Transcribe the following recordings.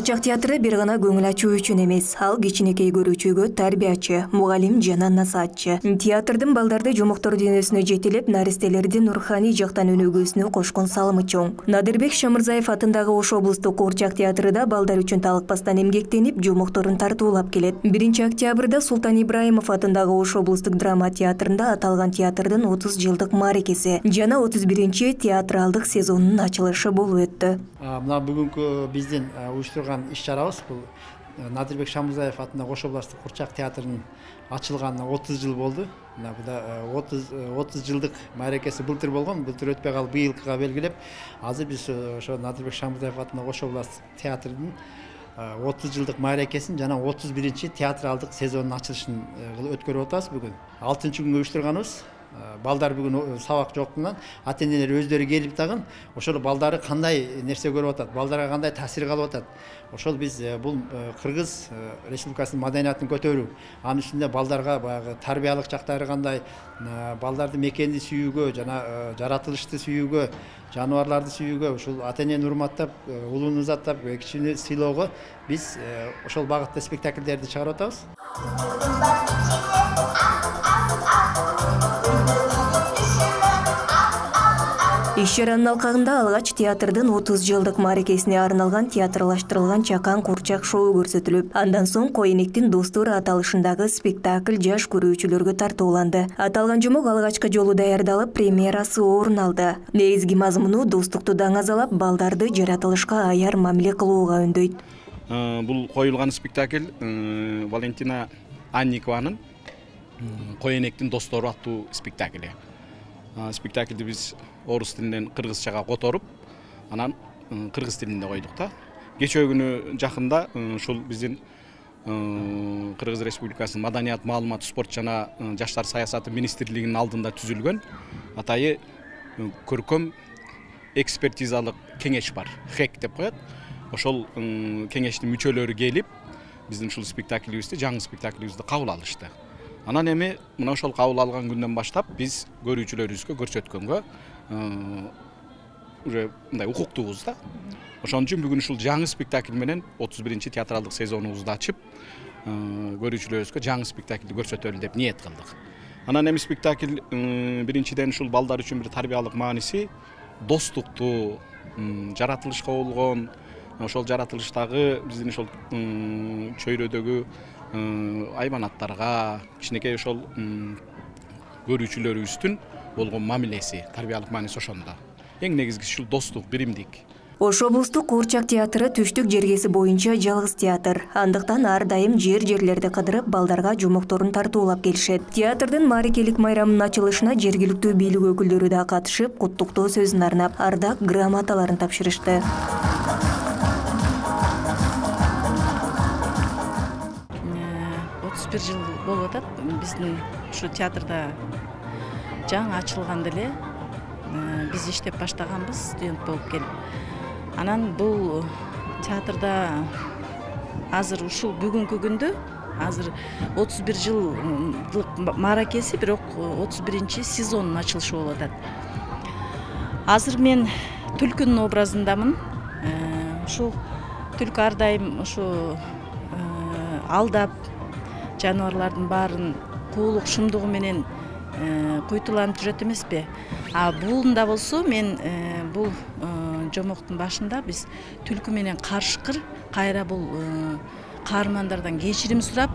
Курчак театры бир гана көңүл ачуу үчүн эмес, ал кичинекей көрүүчүгө тарбиячы, мугалим жана насаатчы. Театрдын балдарды жомоктор дүйнөсүнө жетелеп, наристелердин руханий жактан өнүгүүсүнө кошкон салымы чоң. Надырбек Шамырзаев атындагы Ош облустук Курчак театрыда балдар үчүн талыкпастан эмгектенип, жомокторун тартуулап келет. 1-октябрда Султан Ибраимов атындагы Ош облустук драма театрында аталган театрдын 30 жылдык мааракеси жана 31-чи театралдык сезонунун ачылышы болуп өттү. Мына бүгүнкү биздин уюштурган иш-чарабыз бул Надырбек Шамырзаев атындагы Ош облустук Курчак театрынын ачылганына 30 жыл болду. Мына буда 30 жылдык мааракеси былтыр болгон. Былтыр өтпөй калып быйылкыга белгилеп, азыр биз ошо Надырбек Шамырзаев атындагы Ош облустук театрынын 30 жылдык мааракесин жана 31-чи театралдык сезонунун ачылышын өткөрүп атабыз бүгүн. 6-күнгө уюштурганбыз. Балдар бүгүн сабак жоктугунан ата-энелер өздөрү келип тагын ошол балдары кандай нерсе көрүп атат, балдарга кандай таасир калып атат. Ошол биз бул Кыргыз Республикасынын маданиятын көтөрүү, анын үстүндө балдарга баягы тарбиялык жактары кандай, балдарды мекенди сүйүүгө жана жаратылышты сүйүүгө, жаныбарларды сүйүүгө, ушул ата-энени урматтап, улууну узаттап, кичини сыйлоого биз ошол багытта спектакльдерди чыгарып атабыз. Иш-чаранын алкагында алгач театрдын 30 жылдык мааракесине арналган театрлаштырылган Чакан Курчак шоу көрсөтүлүп, андан соң Коенектин достору аталышындагы спектакль жаш көрүүчүлөргө тартууланды. Аталган жомок алгачкы жолу даярдалып, премьерасы орун алды. Негизги мазмуну достукту даңазалап, балдарды жаратылышка аяр мамиле кылууга үндөйт. Бул коюлган спектакль Валентина Анникованын Коенектин достору аттуу спектакли. Спектакльди биз орус тилинен кыргызчага которуп, анан кыргыз тилинде койдук да. Кечээ күнү жакында ушул биздин Кыргыз Республикасынын Маданият, маалымат, спорт жана жаштар саясаты министрлигинин алдында түзүлгөн атайы көркөм экспертизалык кеңеш бар. ХЭК деп коет. Ошол кеңештин мүчөлөрү келип, биздин ушул спектаклибизди, жаңы спектаклибизди кабыл алышты. Анан эми мына ошол кабыл алган күндөн баштап биз көрүүчүлөрүбүзгө көрсөткөнгө уже мындай укуктуубуз да. Ошон үчүн бүгүн ушул жаңы спектакль менен 31-чи театралдык сезонубузду ачып, көрүүчүлөрүбүзгө жаңы спектакльди көрсөтөлү деп ниет кылдык. Анан эми спектакль биринчиден ушул балдар үчүн бир тарбиялык мааниси достукту, жаратылышка болгон, ошол жаратылыштагы биздин ошол чөйрөдөгү айбанаттарга, кичинекей ошол көрүүчүлөрүбүздүн болгон мамилеси, тарбиялык мааниси ошондо. Эң негизгиси ушул достук, биримдик. Ош облустук Курчак театры түштүк жергеси боюнча жалгыз театр. Андыктан ар дайым жерлерди кыдырып, балдарга жомокторун тартуулап келишет. Театрдын мааракелик майрамынын ачылышына жергиликтүү бийлик өкүлдөрү да катышып, куттуктоо сөзүн арнап, ардак грамоталарын тапшырышты. 31 жыл болуп атат. Биздин ушу театрда жаңы ачылган деле биз иштеп баштаганбыз, студент болуп келип. Анан бул театрда азыр ушул бүгүнкү күндө азыр 31 жылдык мааракеси, бирок 31-чи сезонунун ачылышы болуп атат. Азыр мен түлкүнүн образындамын. Ушул түлкү ар дайым ушу алдап, жаныбарлардын баарын куулук шумдугу менен куйтуланып жүрөт эмеспи? Буулунда болсо мен бул жомоктун башында биз түлкү менен карышкыр кайра бул каармандардан кечирим сурап,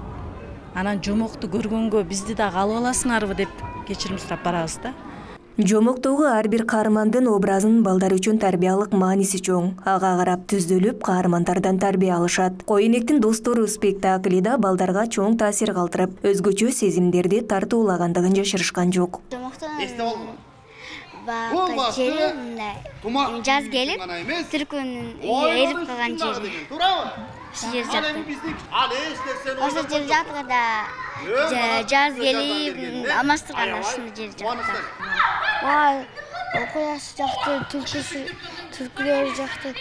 анан жомокту көргөнгө бизди дагы алып аласыңарбы деп кечирим сурап барабыз да. Жомоктогу ар бир каармандын образын балдар үчүн тарбиялык мааниси чоң. Ага карап түздөлүп, каармандардан тарбия алышат. Коенектин достору спектакли да балдарга чоң таасир калтырып, өзгөчө сезимдерди тартуулагандыгын жашырышкан жок. Жаз келип, түркүнүн эрип калган жери. Жер жакты. Ошо жер жакта жаз келип, алмаштырган ошол жер жакта. Окуясы жакты, түркүлөр жакты.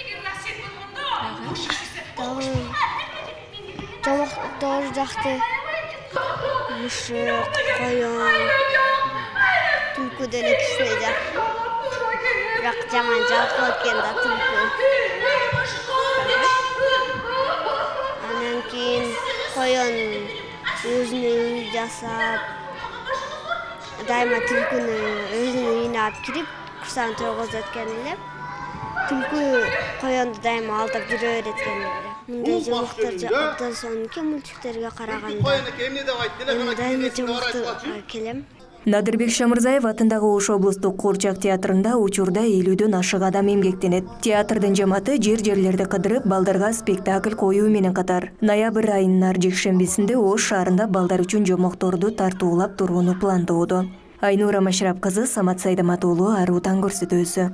Жомоктор жакты. Мушук, коён, түлкү деле кичине жакты. Бирок жаман жалкоо экен да түлкү. андан кийин коен өзүнүн үйүн жасап, дайыма түлкүнү өзүнүн үйүнө алып кирип, курсагын тойгозот экен эле. Түлкү коенду дайыма алдап жүрө берет экен эле. Мындай жомоктор абдан сонун мультиктерге караганда. Дайыма жомоктор келем. Надырбек Шамырзаев атындагы Ош облустук Куурчак театрында учурда 50дөн ашык адам эмгектенет. Театрдын жамааты жер-жерлерди кыдырып балдарга спектакль коюу менен катар ноябрь айынын ар жекшембисинде Ош шаарында балдар үчүн жомокторду тартуулап турууну пландоодо. Айнура Машрап кызы, Самат Сайдамат уулу, Аруу таң көрсөтүүсү.